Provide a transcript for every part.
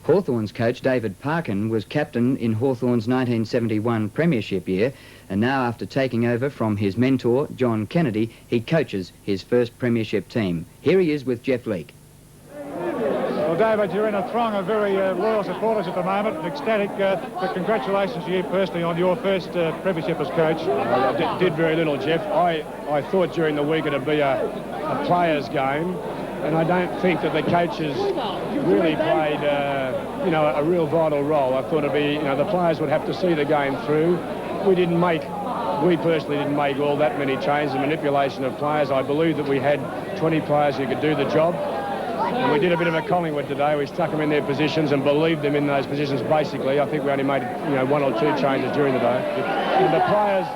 Hawthorn's coach, David Parkin, was captain in Hawthorn's 1971 premiership year, and now after taking over from his mentor, John Kennedy, he coaches his first premiership team. Here he is with Geoff Leek. Well, David, you're in a throng of very loyal supporters at the moment, ecstatic, but congratulations to you personally on your first premiership as coach. I did very little, Geoff. I thought during the week it'd be a players' game, and I don't think that the coaches really played, a real vital role. I thought it'd be, the players would have to see the game through. We personally didn't make all that many changes and manipulation of players. I believe that we had 20 players who could do the job. And we did a bit of a Collingwood today. We stuck them in their positions and believed them in those positions, basically. I think we only made, one or two changes during the day. And the players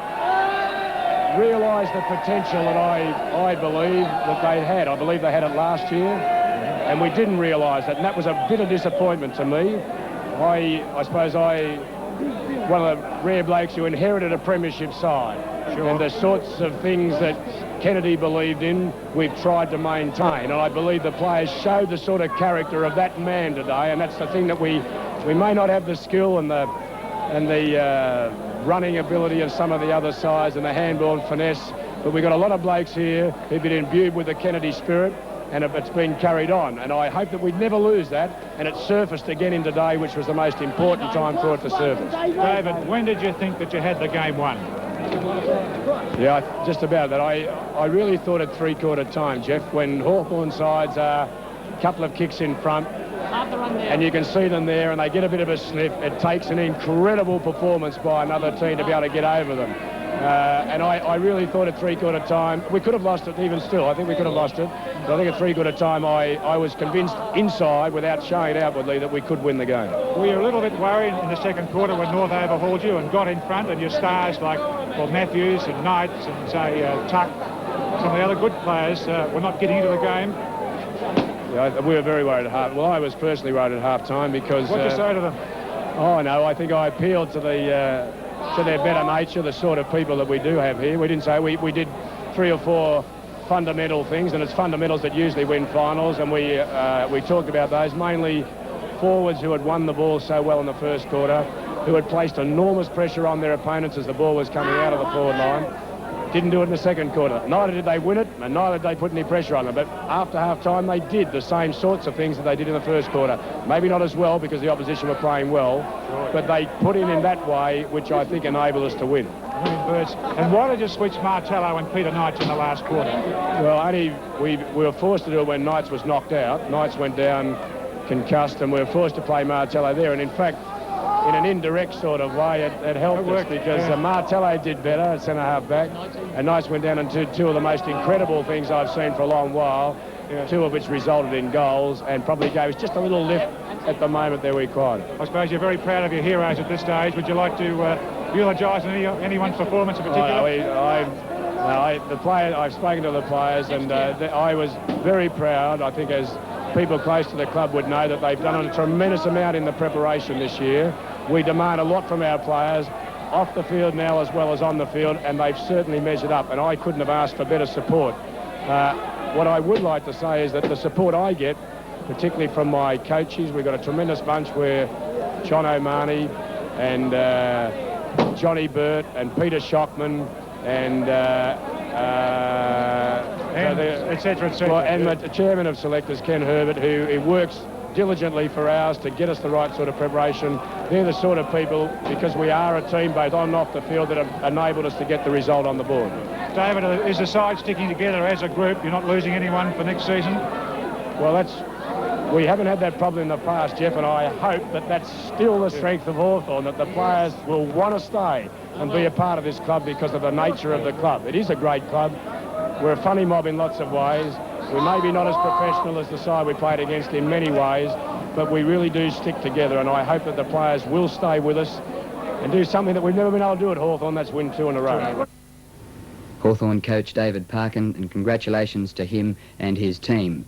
realised the potential that I believe that they had. I believe they had it last year, and we didn't realise that, and that was a bit of disappointment to me. I suppose one of the rare blokes who inherited a premiership side. Sure. And the sorts of things that Kennedy believed in, we've tried to maintain. And I believe the players showed the sort of character of that man today, and that's the thing that we may not have the skill and the running ability of some of the other sides and the handball and finesse, but we've got a lot of blokes here who've been imbued with the Kennedy spirit, and it's been carried on. And I hope that we'd never lose that, and it surfaced again in today, which was the most important time for it to surface. David, when did you think that you had the game won? Yeah, just about that. I really thought at three-quarter time, Geoff, when Hawthorn sides are a couple of kicks in front, and you can see them there, and they get a bit of a sniff. It takes an incredible performance by another team to be able to get over them. And I really thought at three-quarter time, we could have lost it even still. I think we could have lost it. But I think at three-quarter time, I was convinced inside, without showing it outwardly, that we could win the game. Were you a little bit worried in the second quarter when North overhauled you and got in front, and your stars like Matthews and Knights and, say, Tuck, some of the other good players were not getting into the game? Yeah, we were very worried at half. Well, I was personally worried at half-time because... What did you say to them? Oh, no, I think I appealed to their better nature, the sort of people that we do have here. We didn't say... We did 3 or 4 fundamental things, and it's fundamentals that usually win finals, and we talked about those, mainly forwards who had won the ball so well in the first quarter, who had placed enormous pressure on their opponents as the ball was coming out of the forward line. Didn't do it in the second quarter. Neither did they win it, and neither did they put any pressure on them. But after half-time, they did the same sorts of things that they did in the first quarter. Maybe not as well because the opposition were playing well, but they put in that way, which I think enabled us to win. And why did you switch Martello and Peter Knights in the last quarter? Well, we were forced to do it when Knights was knocked out. Knights went down concussed, and we were forced to play Martello there. And in fact, in an indirect sort of way, it helped us because Martello did better at centre-half back, and Knights went down and did two of the most incredible things I've seen for a long while, two of which resulted in goals and probably gave us just a little lift at the moment that we required. I suppose you're very proud of your heroes at this stage. Would you like to eulogise anyone's performance in particular? I've spoken to the players, and I was very proud. I think as people close to the club would know that they've done a tremendous amount in the preparation this year. We demand a lot from our players, off the field now as well as on the field, and they've certainly measured up, and I couldn't have asked for better support. What I would like to say is that the support I get, particularly from my coaches, we've got a tremendous bunch where John O'Mahony and Johnny Burt and Peter Shockman and etc. And the chairman of selectors, Ken Herbert, who works diligently for ours to get us the right sort of preparation. They're the sort of people, because we are a team both on and off the field, that have enabled us to get the result on the board. David, is the side sticking together as a group? You're not losing anyone for next season? Well, we haven't had that problem in the past, Geoff, and I hope that that's still the strength of Hawthorn, that the players will want to stay and be a part of this club because of the nature of the club. It is a great club. We're a funny mob in lots of ways. We may be not as professional as the side we played against in many ways, but we really do stick together, and I hope that the players will stay with us and do something that we've never been able to do at Hawthorn, that's win 2 in a row. Hawthorn coach David Parkin, and congratulations to him and his team.